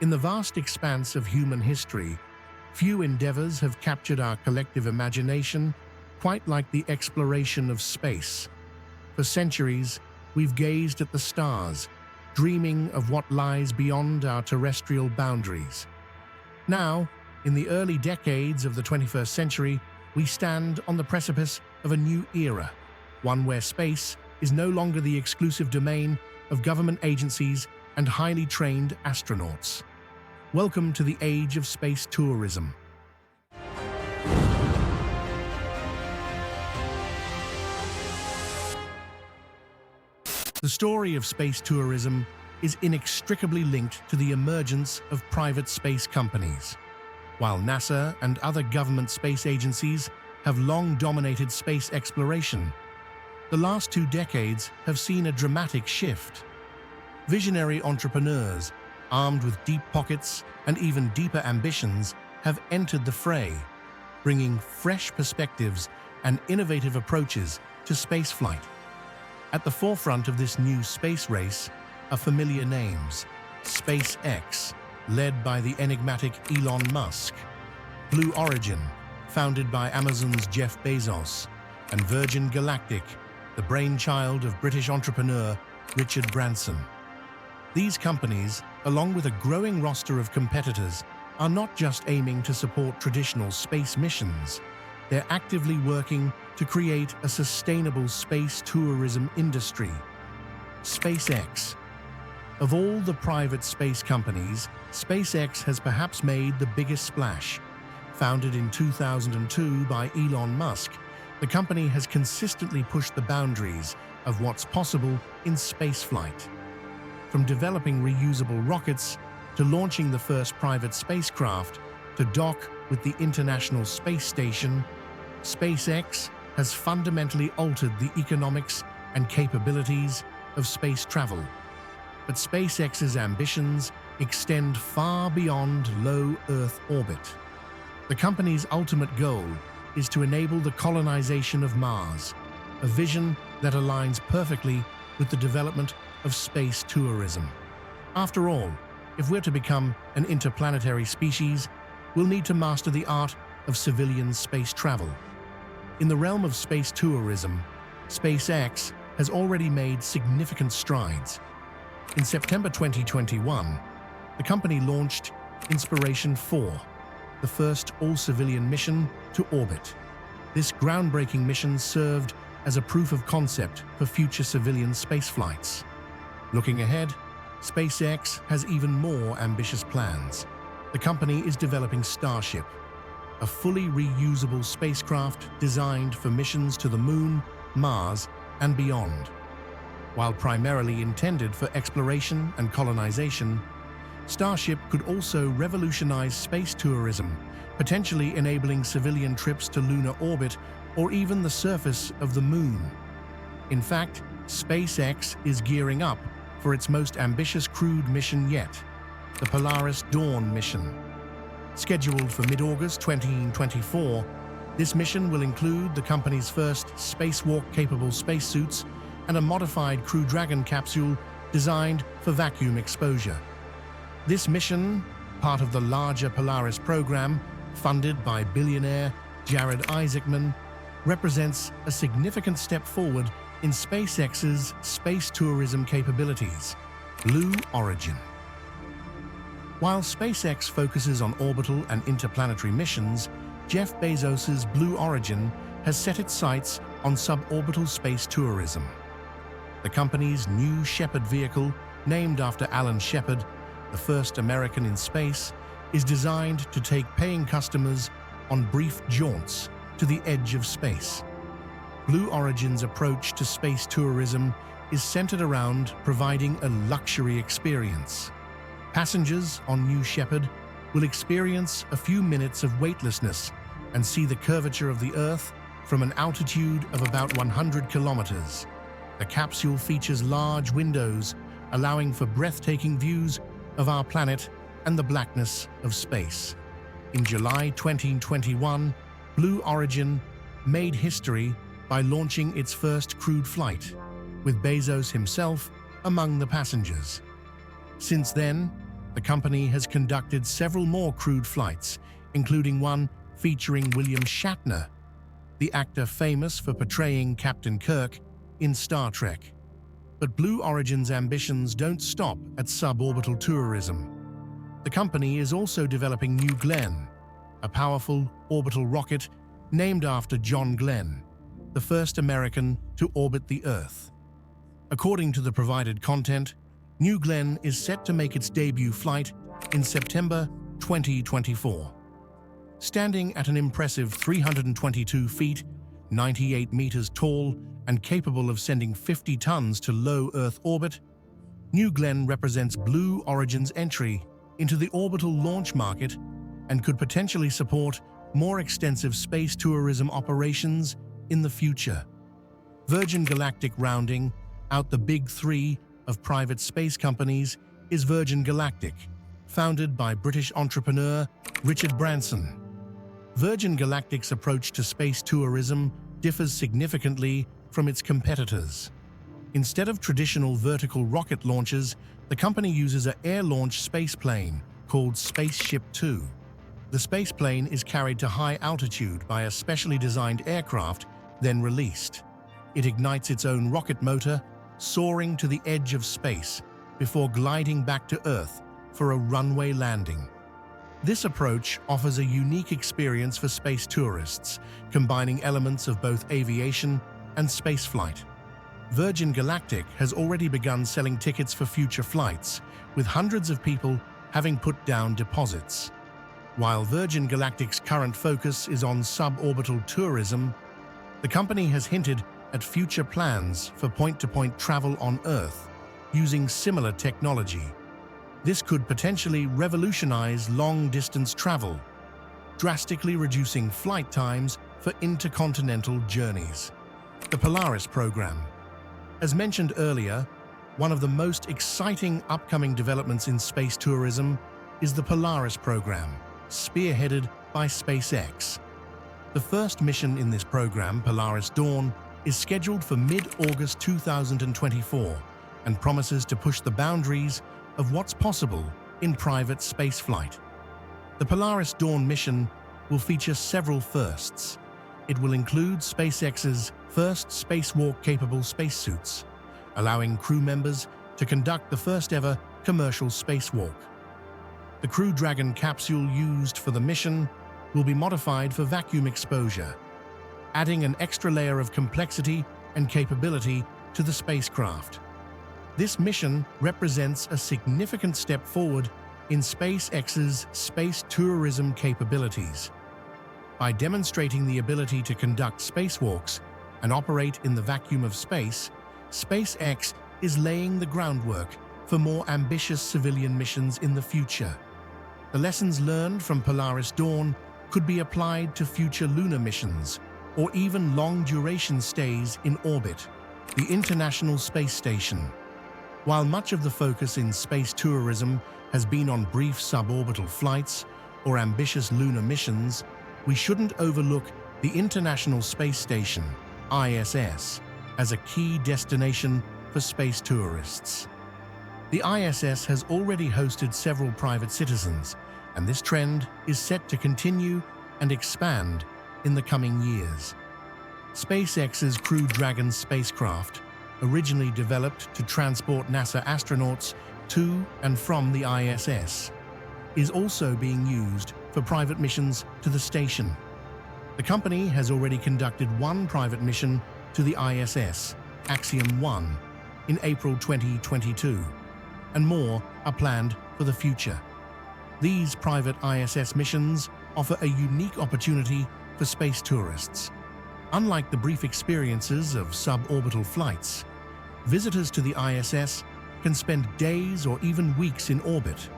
In the vast expanse of human history, few endeavors have captured our collective imagination quite like the exploration of space. For centuries, we've gazed at the stars, dreaming of what lies beyond our terrestrial boundaries. Now, in the early decades of the 21st century, we stand on the precipice of a new era, one where space is no longer the exclusive domain of government agencies and highly trained astronauts. Welcome to the age of space tourism. The story of space tourism is inextricably linked to the emergence of private space companies. While NASA and other government space agencies have long dominated space exploration, the last 2 decades have seen a dramatic shift. Visionary entrepreneurs, armed with deep pockets and even deeper ambitions, have entered the fray, bringing fresh perspectives and innovative approaches to spaceflight. At the forefront of this new space race are familiar names: SpaceX, led by the enigmatic Elon Musk; Blue Origin, founded by Amazon's Jeff Bezos; and Virgin Galactic, the brainchild of British entrepreneur Richard Branson. These companies, along with a growing roster of competitors, are not just aiming to support traditional space missions. They're actively working to create a sustainable space tourism industry. SpaceX. Of all the private space companies, SpaceX has perhaps made the biggest splash. Founded in 2002 by Elon Musk, the company has consistently pushed the boundaries of what's possible in spaceflight. From developing reusable rockets to launching the first private spacecraft to dock with the International Space Station, SpaceX has fundamentally altered the economics and capabilities of space travel. But SpaceX's ambitions extend far beyond low Earth orbit. The company's ultimate goal is to enable the colonization of Mars, a vision that aligns perfectly with the development of space tourism. After all, if we're to become an interplanetary species, we'll need to master the art of civilian space travel. In the realm of space tourism, SpaceX has already made significant strides. In September 2021, the company launched Inspiration 4, the first all-civilian mission to orbit. This groundbreaking mission served as a proof of concept for future civilian space flights. Looking ahead, SpaceX has even more ambitious plans. The company is developing Starship, a fully reusable spacecraft designed for missions to the Moon, Mars, and beyond. While primarily intended for exploration and colonization, Starship could also revolutionize space tourism, potentially enabling civilian trips to lunar orbit or even the surface of the Moon. In fact, SpaceX is gearing up for its most ambitious crewed mission yet, the Polaris Dawn mission. Scheduled for mid-August 2024, this mission will include the company's first spacewalk-capable spacesuits and a modified Crew Dragon capsule designed for vacuum exposure. This mission, part of the larger Polaris program, funded by billionaire Jared Isaacman, represents a significant step forward in SpaceX's space tourism capabilities. Blue Origin. While SpaceX focuses on orbital and interplanetary missions, Jeff Bezos's Blue Origin has set its sights on suborbital space tourism. The company's New Shepard vehicle, named after Alan Shepard, the first American in space, is designed to take paying customers on brief jaunts to the edge of space. Blue Origin's approach to space tourism is centered around providing a luxury experience. Passengers on New Shepard will experience a few minutes of weightlessness and see the curvature of the Earth from an altitude of about 100 kilometers. The capsule features large windows, allowing for breathtaking views of our planet and the blackness of space. In July 2021, Blue Origin made history by launching its first crewed flight, with Bezos himself among the passengers. Since then, The company has conducted several more crewed flights, including one featuring William Shatner, the actor famous for portraying Captain Kirk in Star Trek. But Blue Origin's ambitions don't stop at suborbital tourism. The company is also developing New Glenn, a powerful orbital rocket named after John Glenn, the first American to orbit the Earth. According to the provided content, New Glenn is set to make its debut flight in September 2024. Standing at an impressive 322 feet, 98 meters tall, and capable of sending 50 tons to low Earth orbit, New Glenn represents Blue Origin's entry into the orbital launch market and could potentially support more extensive space tourism operations in the future. Virgin Galactic, rounding out the big three of private space companies, is Virgin Galactic, founded by British entrepreneur Richard Branson. Virgin Galactic's approach to space tourism differs significantly from its competitors. Instead of traditional vertical rocket launches, the company uses an air-launched spaceplane called Spaceship Two. The spaceplane is carried to high altitude by a specially designed aircraft, then released. It ignites its own rocket motor, soaring to the edge of space before gliding back to Earth for a runway landing. This approach offers a unique experience for space tourists, combining elements of both aviation and spaceflight. Virgin Galactic has already begun selling tickets for future flights, with hundreds of people having put down deposits. While Virgin Galactic's current focus is on suborbital tourism, the company has hinted at future plans for point-to-point travel on Earth using similar technology. This could potentially revolutionize long-distance travel, drastically reducing flight times for intercontinental journeys. The Polaris program. As mentioned earlier, one of the most exciting upcoming developments in space tourism is the Polaris program, spearheaded by SpaceX. The first mission in this program, Polaris Dawn, is scheduled for mid-August 2024 and promises to push the boundaries of what's possible in private spaceflight. The Polaris Dawn mission will feature several firsts. It will include SpaceX's first spacewalk-capable spacesuits, allowing crew members to conduct the first-ever commercial spacewalk. The Crew Dragon capsule used for the mission will be modified for vacuum exposure, adding an extra layer of complexity and capability to the spacecraft. This mission represents a significant step forward in SpaceX's space tourism capabilities. By demonstrating the ability to conduct spacewalks and operate in the vacuum of space, SpaceX is laying the groundwork for more ambitious civilian missions in the future. The lessons learned from Polaris Dawn could be applied to future lunar missions or even long-duration stays in orbit, the International Space Station. While much of the focus in space tourism has been on brief suborbital flights or ambitious lunar missions, we shouldn't overlook the International Space Station, ISS, as a key destination for space tourists. The ISS has already hosted several private citizens, and this trend is set to continue and expand in the coming years. SpaceX's Crew Dragon spacecraft, originally developed to transport NASA astronauts to and from the ISS, is also being used for private missions to the station. The company has already conducted one private mission to the ISS, Axiom 1, in April 2022, and more are planned for the future. These private ISS missions offer a unique opportunity for space tourists. Unlike the brief experiences of suborbital flights, visitors to the ISS can spend days or even weeks in orbit,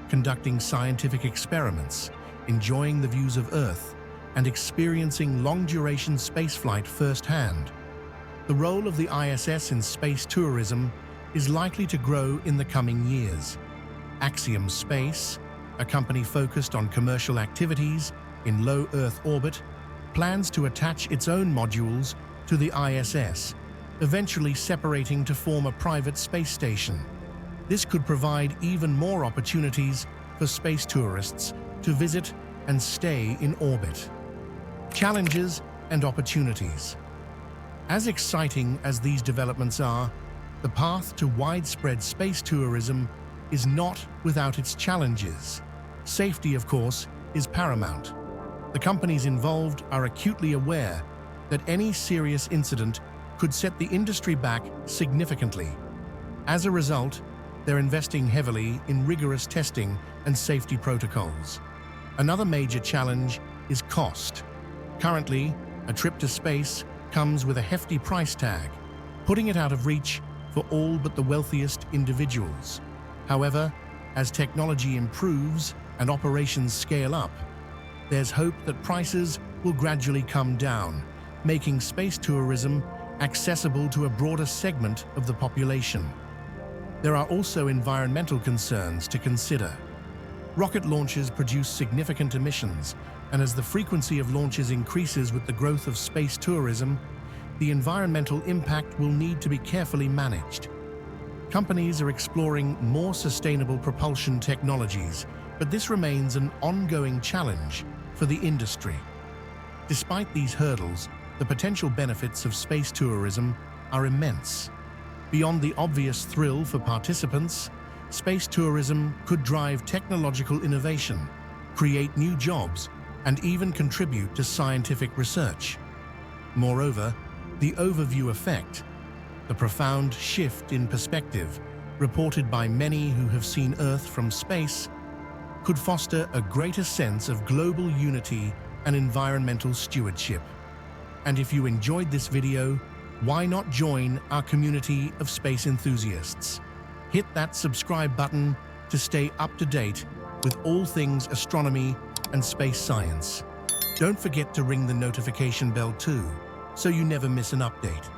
conducting scientific experiments, enjoying the views of Earth, and experiencing long-duration spaceflight firsthand. The role of the ISS in space tourism is likely to grow in the coming years. Axiom Space, a company focused on commercial activities in low Earth orbit, plans to attach its own modules to the ISS, eventually separating to form a private space station. This could provide even more opportunities for space tourists to visit and stay in orbit. Challenges and opportunities. As exciting as these developments are, the path to widespread space tourism is not without its challenges. Safety, of course, is paramount. The companies involved are acutely aware that any serious incident could set the industry back significantly. As a result, they're investing heavily in rigorous testing and safety protocols. Another major challenge is cost. Currently, a trip to space comes with a hefty price tag, putting it out of reach for all but the wealthiest individuals. However, as technology improves and operations scale up, there's hope that prices will gradually come down, making space tourism accessible to a broader segment of the population. There are also environmental concerns to consider. Rocket launches produce significant emissions, and as the frequency of launches increases with the growth of space tourism, the environmental impact will need to be carefully managed. Companies are exploring more sustainable propulsion technologies, but this remains an ongoing challenge for the industry. Despite these hurdles, the potential benefits of space tourism are immense. Beyond the obvious thrill for participants, space tourism could drive technological innovation, create new jobs, and even contribute to scientific research. Moreover, the overview effect, the profound shift in perspective reported by many who have seen Earth from space, could foster a greater sense of global unity and environmental stewardship. And if you enjoyed this video, why not join our community of space enthusiasts? Hit that subscribe button to stay up to date with all things astronomy and space science. Don't forget to ring the notification bell too, so you never miss an update.